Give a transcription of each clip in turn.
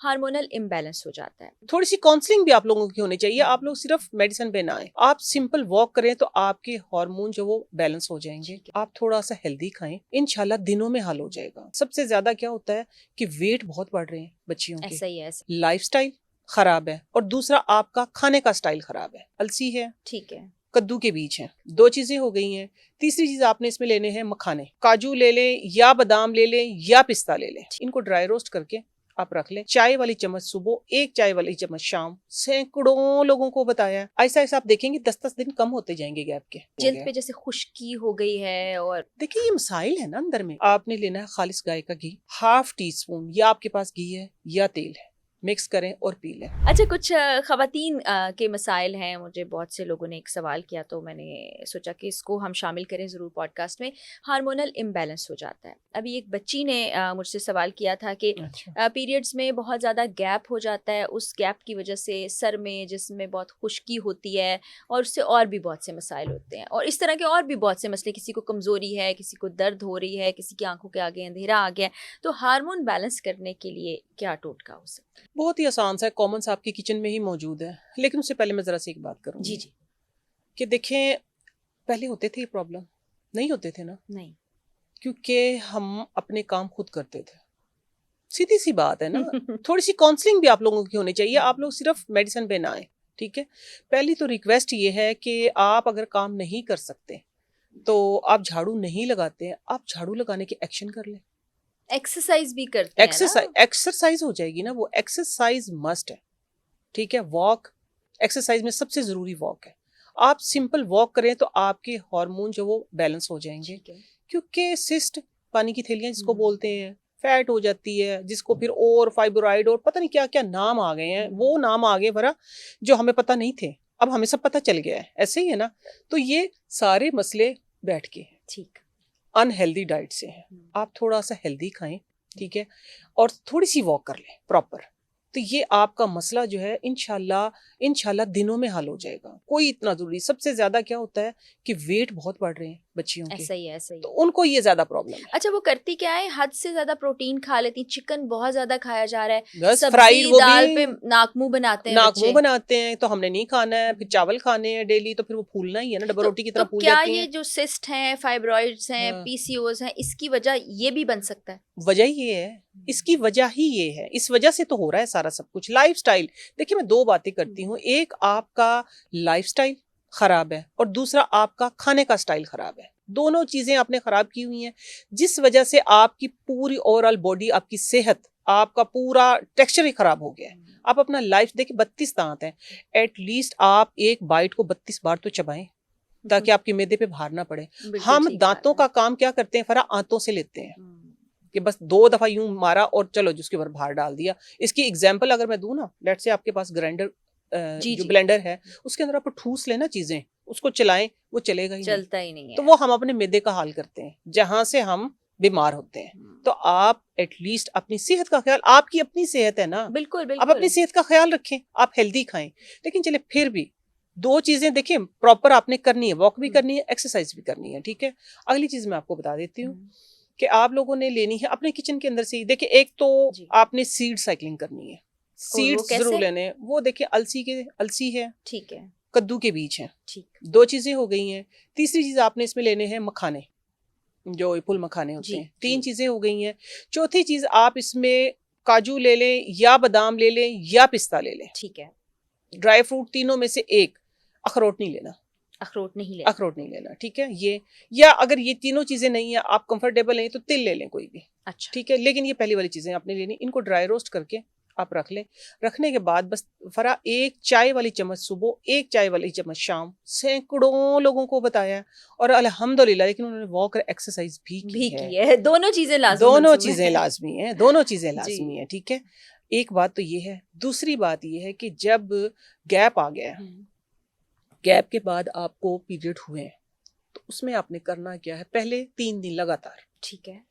Hormonal imbalance हो जाता है। थोड़ी सी काउंसलिंग भी आप लोगों की होनी चाहिए। आप लोग सिर्फ मेडिसिन पे ना आए, आप सिंपल वॉक करें तो आपके हार्मोन जो वो बैलेंस हो जाएंगे। आप थोड़ा सा हेल्दी खाएं, इंशाल्लाह दिनों में हल हो जाएगा। सबसे ज्यादा क्या होता है कि वेट बहुत बढ़ रहे हैं बच्चियों के, ऐसा ही है। लाइफस्टाइल खराब है, और दूसरा आपका खाने का स्टाइल खराब है। अलसी है, ठीक है, कद्दू के बीज हैं, दो चीजें हो गई हैं। तीसरी चीज आपने इसमें लेने हैं मखाने, काजू ले लें या बादाम ले लें या पिस्ता ले लें। इनको ड्राई रोस्ट करके आप रख लें। चाय वाली चम्मच सुबह, एक चाय वाली चम्मच शाम। सैकड़ों लोगों को बताया है। ऐसा ऐसा आप देखेंगे 10-10 दिन कम होते जाएंगे गैप के। जिल्द पे जैसे खुश्की हो गई है, और देखिए ये मसाइल है ना अंदर में। आपने लेना है खालिस गाय का घी, ½ टीस्पून, या आपके पास घी है या तेल है, मिक्स करें और पी लें। अच्छा, कुछ ख़वातीन के मसाइल हैं। मुझे बहुत से लोगों ने एक सवाल किया तो मैंने सोचा कि इसको हम शामिल करें ज़रूर पॉडकास्ट में। हार्मोनल इम्बैलेंस हो जाता है। अभी एक बच्ची ने मुझसे सवाल किया था कि पीरियड्स में बहुत ज़्यादा गैप हो जाता है, उस गैप की वजह से सर में जिसमें बहुत खुश्की होती है, और उससे और भी बहुत से मसाइल होते हैं, और इस तरह के और भी बहुत से मसले। किसी को कमज़ोरी है, किसी को दर्द हो रही है, किसी की आंखों के आगे अंधेरा आ गया। तो हार्मोन बैलेंस करने के लिए क्या टोटका हो सकता है? बहुत ही आसान सा है, कॉमन सा आपके किचन में ही मौजूद है। लेकिन उससे पहले मैं जरा सी एक बात करूंगी। जी जी। कि देखें, पहले होते थे ये प्रॉब्लम? नहीं होते थे ना, नहीं। क्योंकि हम अपने काम खुद करते थे। सीधी सी बात है ना। थोड़ी सी काउंसलिंग भी आप लोगों की होनी चाहिए। आप लोग सिर्फ मेडिसिन पे ना आए, ठीक है। पहली तो रिक्वेस्ट ये है कि आप अगर काम नहीं कर सकते तो आप झाड़ू नहीं लगाते हैं, आप झाड़ू लगाने के एक्शन कर लें। एक्सरसाइज भी करते हैं ना। एक्सरसाइज हो जाएगी ना, वो एक्सरसाइज मस्ट है, ठीक है। वॉक, एक्सरसाइज में सबसे जरूरी वॉक है। आप सिंपल वॉक करें तो आपके हार्मोन जो वो बैलेंस हो जाएंगे। क्योंकि सिस्ट, पानी की थैलियां जिसको बोलते हैं, फैट हो जाती है, जिसको फिर और फाइब्रोइड और पता नहीं क्या क्या नाम आ गए हैं। वो नाम आ गए भरा जो हमें पता नहीं थे, अब हमें सब पता चल गया है। ऐसे ही है ना। तो ये सारे मसले बैठ के ठीक अनहेल्दी डाइट से हैं। आप थोड़ा सा हेल्दी खाएं, ठीक है, और थोड़ी सी वॉक कर लें प्रॉपर। तो ये आपका मसला जो है इंशाल्लाह दिनों में हल हो जाएगा। कोई इतना जरूरी, सबसे ज्यादा क्या होता है कि वेट बहुत बढ़ रहे हैं बच्चियों के, ऐसा ही है, ऐसा ही तो है। उनको ये ज्यादा प्रॉब्लम है। अच्छा, वो करती क्या है, हद से ज्यादा प्रोटीन खा लेती, चिकन बहुत ज्यादा खाया जा रहा है, बस फ्राइड, सब्जी वो दाल भी पे नाक मुंह बनाते हैं नाक मुंह बच्चे। बनाते हैं, तो हमने नहीं खाना है। फिर चावल खाने हैं डेली, तो फिर वो फूलना ही है ना, डबल रोटी की तो तरह फूल क्या जाती ये हैं। जो सिस्ट हैं, फाइब्रॉइड्स हैं, हाँ। पीसीओएस हैं, इसकी वजह ये भी बन सकता है? वजह ये है, इसकी वजह ही ये है, इस वजह से तो हो रहा है सारा सब कुछ। लाइफस्टाइल, देखिए मैं दो बातें करती हूँ। एक आपका लाइफस्टाइल खराब है, और दूसरा आपका खाने का स्टाइल खराब है। दोनों चीजें आपने खराब की हुई हैं, जिस वजह से आपकी पूरी ओवरऑल बॉडी, आपकी सेहत, आपका पूरा टेक्सचर ही खराब हो गया है। आप अपना लाइफ देखिए, 32 दांत हैं, एटलीस्ट आप एक बाइट को 32 बार तो चबाएं, ताकि आपके मैदे पे भार ना पड़े। हम दांतों का काम क्या करते हैं, फरा आंतों से लेते हैं कि बस 2 दफा यूं मारा और चलो जिसके ऊपर भार डाल दिया। इसकी एग्जांपल अगर मैं दूं ना, लेट्स से आपके पास ग्राइंडर, जो ब्लेंडर है, उसके अंदर आप ठूस लेना चीजें, उसको चलाएं, वो चलेगा ही नहीं, चलता ही नहीं है। तो वो हम अपने मैदे का हाल करते हैं, जहां से हम बीमार होते हैं। तो आप एटलीस्ट अपनी सेहत का ख्याल, आपकी अपनी सेहत है ना, बिल्कुल आप बिल्कुल। अपनी सेहत का ख्याल रखें, आप हेल्दी खाएं। लेकिन चले फिर भी दो चीजें देखिए प्रॉपर आपने करनी है, वॉक भी करनी है, एक्सरसाइज भी करनी है, ठीक है। अगली चीज मैं आपको बता देती हूँ कि आप लोगों ने लेनी है अपने किचन के अंदर से ही। देखिए, एक तो आपने सीड साइकिलिंग करनी है, सीड्स जरूर लेने हैं। वो देखिए अलसी है, ठीक है, कद्दू के बीज हैं, ठीक। दो चीजें हो गई हैं। तीसरी चीज आपने इसमें लेने हैं मखाने, जो फुल मखाने होते हैं। 3 चीजें हो गई हैं। चौथी चीज आप इसमें काजू ले लें या बादाम ले लें या पिस्ता ले लें, ठीक है। ड्राई फ्रूट तीनों में से एक। अखरोट नहीं लेना, अखरोट नहीं लेना, अखरोट नहीं लेना, ठीक है। ये, या अगर ये तीनों चीजें नहीं है, आप कंफर्टेबल नहीं तो तिल ले लें कोई भी, अच्छा, ठीक है। लेकिन ये पहली वाली चीजें आपने लेनी। इनको ड्राई रोस्ट करके आप रख लें। रखने के बाद बस फरा एक चाय वाली चम्मच सुबह, एक चाय वाली चम्मच शाम। सैकड़ों लोगों को बताया, और अल्हम्दुलिल्लाह, लेकिन उन्होंने वॉक एक्सरसाइज भी की है। दोनों चीजें लाजमी, दोनों चीजें लाजमी है, दोनों चीजें जी। लाजमी है, ठीक है। एक बात तो ये है। दूसरी बात ये है कि जब गैप आ गया, गैप के बाद आपको पीरियड हुए हैं, तो उसमें आपने करना क्या है, पहले 3 दिन लगातार, ठीक है,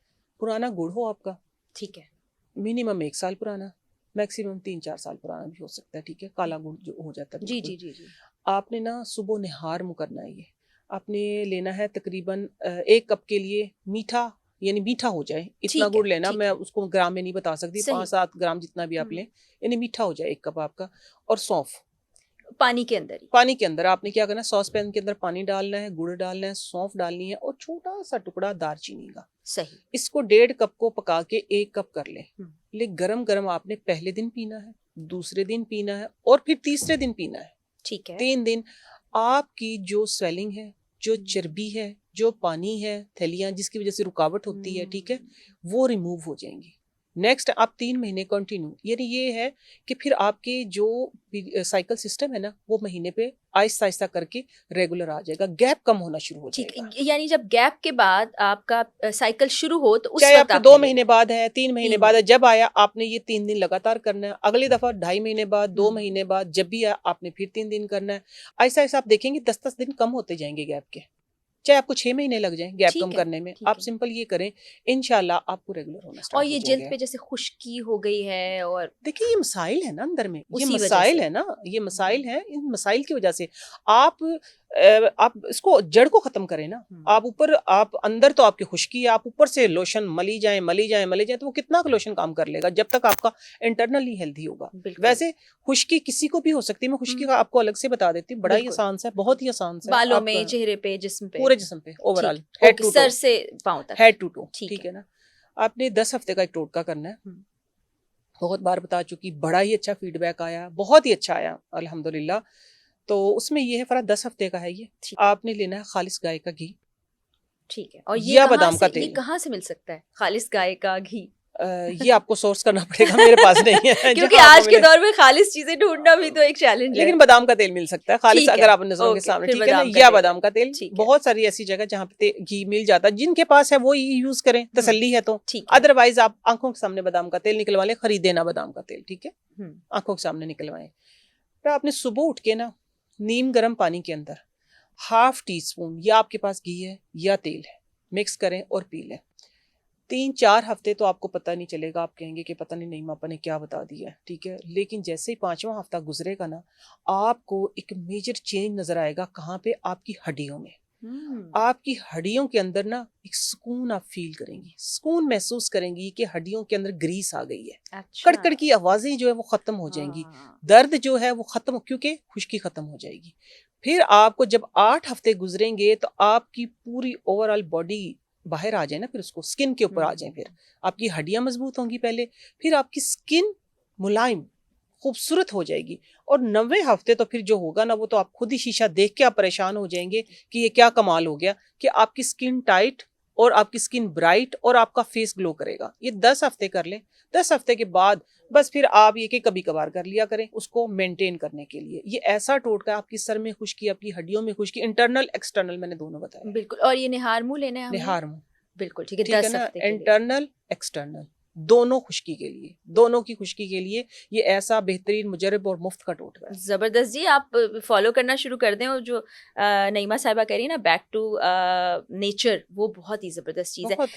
पुराना गुड़ हो आपका, ठीक है, मिनिमम 1 साल पुराना, मैक्सिमम 3-4 साल पुराना भी हो सकता है, ठीक है। काला गुड़ जो हो जाता है, जी बिल्कुल। जी जी जी। आपने ना सुबह निहार मुँह करना है। ये आपने लेना है तकरीबन 1 कप के लिए मीठा यानी मीठा हो जाए, इतना ठीक है, गुड़ लेना, ठीक मैं है, उसको ग्राम में नहीं बता सकती, सही। 5-7 ग्राम जितना भी आप लें, यानी मीठा हो जाए 1 कप आपका। और सौंफ, पानी के अंदर ही। पानी के अंदर आपने क्या करना है, सॉस पैन के अंदर पानी डालना है, गुड़ डालना है, सौंफ डालनी है और छोटा सा टुकड़ा दालचीनी का। सही। इसको 1.5 कप को पका के 1 कप कर लें। हम्म, ले गरम गरम आपने पहले दिन पीना है, दूसरे दिन पीना है और फिर तीसरे दिन पीना है। ठीक है। 3 दिन आपकी जो स्वेलिंग है, जो चर्बी है, जो पानी है, थैलियां जिसकी वजह से रुकावट होती है, ठीक है, वो रिमूव हो जाएंगी। नेक्स्ट आप 3 महीने कंटिन्यू, यानी ये है कि फिर आपके जो साइकिल सिस्टम है ना, वो महीने पे आहिस्ता आहिस्ता करके रेगुलर आ जाएगा, गैप कम होना शुरू हो ठीक, जाएगा। यानी जब गैप के बाद आपका साइकिल शुरू हो तो उस चाहे वक्त आपके आपने 2 लेना महीने है। बाद है, 3 महीने 3 बाद है, महीने। जब आया आपने ये 3 दिन लगातार करना है। अगली दफा 2.5 महीने बाद, 2 महीने बाद, जब भी आया आपने फिर 3 दिन करना है। ऐसा ऐसा आप देखेंगे 10-10 दिन कम होते जाएंगे गैप के, चाहे आपको 6 महीने लग जाएं गैप कम ठीक है, करने में। ठीक आप है। सिंपल ये करें, इंशाल्लाह आपको रेगुलर होना और स्टार्ट हो ये जाएंगे। जल्द पे जैसे खुश्की हो गई है और देखिए ये मसाइल है ना अंदर में, ये उसी वजह मसाइल से। है ना, ये मसाइल है, इन मसाइल की वजह से आप इसको जड़ को खत्म करें ना। आप ऊपर, आप अंदर तो आपकी खुश्की है, आप ऊपर से लोशन मली जाए मली जाए मली जाए, तो वो कितना का लोशन काम कर लेगा जब तक आपका इंटरनली हेल्दी होगा। बिल्कुल। वैसे खुश्की किसी को भी हो सकती है, मैं खुश्की का आपको अलग से बता देती हूँ, बड़ा ही बिल्कुल। आसान सा है, बहुत ही आसान सा है। बालों आप में, चेहरे पे, जिस्म पे। पूरे जिस्म पे ओवरऑल, ठीक, head okay, to sir toe, से पाँव तक। हेड टू टो, ठीक ठीक है। है ना। आपने 10 हफ्ते का एक टोटका करना है, बहुत बार बता चुकी, बड़ा ही अच्छा फीडबैक आया, बहुत ही अच्छा आया अल्हम्दुलिल्लाह। तो उसमें ये है, फरा 10 हफ्ते का है ये। ठीक। आपने लेना है खालिस गाय का घी ठीक है। और या बादाम का ये तेल। कहाँ से मिल सकता है खालिस गाय का घी? ये आपको सोर्स करना पड़ेगा, मेरे पास नहीं है क्योंकि जहाँ आपको आज के मिले। दौर में खालिस चीजें ढूंढना भी तो एक चैलेंज है। लेकिन बादाम का तेल मिल सकता है खालिस, ठीक है, अगर आप नजरों के ओके, सामने, फिर ठीक है ना, बादाम का या तेल बादाम का तेल। ठीक है। बहुत सारी ऐसी जगह जहाँ पे घी मिल जाता है, जिनके पास है वो ही यूज करें, तसल्ली है तो। ठीक है। अदरवाइज आप आंखों के सामने बादाम का तेल निकलवा लें, खरीदे ना बादाम का तेल, ठीक है, आंखों के सामने निकलवाएं। फिर आपने सुबह उठ के ना नीम गर्म पानी के अंदर 1/2 टीस्पून, या आपके पास घी है या तेल है, मिक्स करें और पी लें। 3-4 हफ्ते तो आपको पता नहीं चलेगा, आप कहेंगे कि पता नहीं नईमा आपा ने क्या बता दिया है, ठीक है। लेकिन जैसे ही 5वां हफ्ता गुजरेगा ना, आपको एक मेजर चेंज नजर आएगा। कहाँ पे? आपकी हड्डियों में। आपकी हड्डियों के अंदर ना एक सुकून आप फील करेंगी, सुकून महसूस करेंगी कि हड्डियों के अंदर ग्रीस आ गई है। अच्छा। कड़कड़ की आवाजें जो है वो खत्म हो जाएंगी, हाँ। दर्द जो है वो खत्म, क्योंकि खुश्की खत्म हो जाएगी। फिर आपको जब 8 हफ्ते गुजरेंगे तो आपकी पूरी ओवरऑल बॉडी बाहर आ जाए ना, फिर उसको स्किन के ऊपर आ जाए, फिर आपकी हड्डियां मजबूत होंगी पहले, फिर आपकी स्किन मुलायम खूबसूरत हो जाएगी। और 90 हफ्ते तो फिर जो होगा ना, वो तो आप खुद ही शीशा देख के आप परेशान हो जाएंगे कि ये क्या कमाल हो गया कि आपकी स्किन टाइट और आपकी स्किन ब्राइट और आपका फेस ग्लो करेगा। ये 10 हफ्ते कर लें। 10 हफ्ते के बाद बस फिर आप ये कि कभी कभार कर लिया करें उसको मेंटेन करने के लिए। ये ऐसा टोटका है, आपकी सर में खुश्की, आपकी हड्डियों में खुश्की, इंटरनल एक्सटर्नल मैंने दोनों बताया। बिल्कुल। और ये निहार मुंह लेना है हमने? निहार मुंह, बिल्कुल ठीक है, ठीक है 10 ना, हफ्ते के लिए। इंटरनल एक्सटर्नल दोनों खुश्की के लिए, दोनों की खुश्की के लिए ये ऐसा बेहतरीन मुजरब और मुफ्त का टोटका है। जबरदस्त जी, आप फॉलो करना शुरू कर दें। और जो नईमा साहिबा कह रही है ना, बैक टू नेचर, वो बहुत ही जबरदस्त चीज़ है। बहुत है।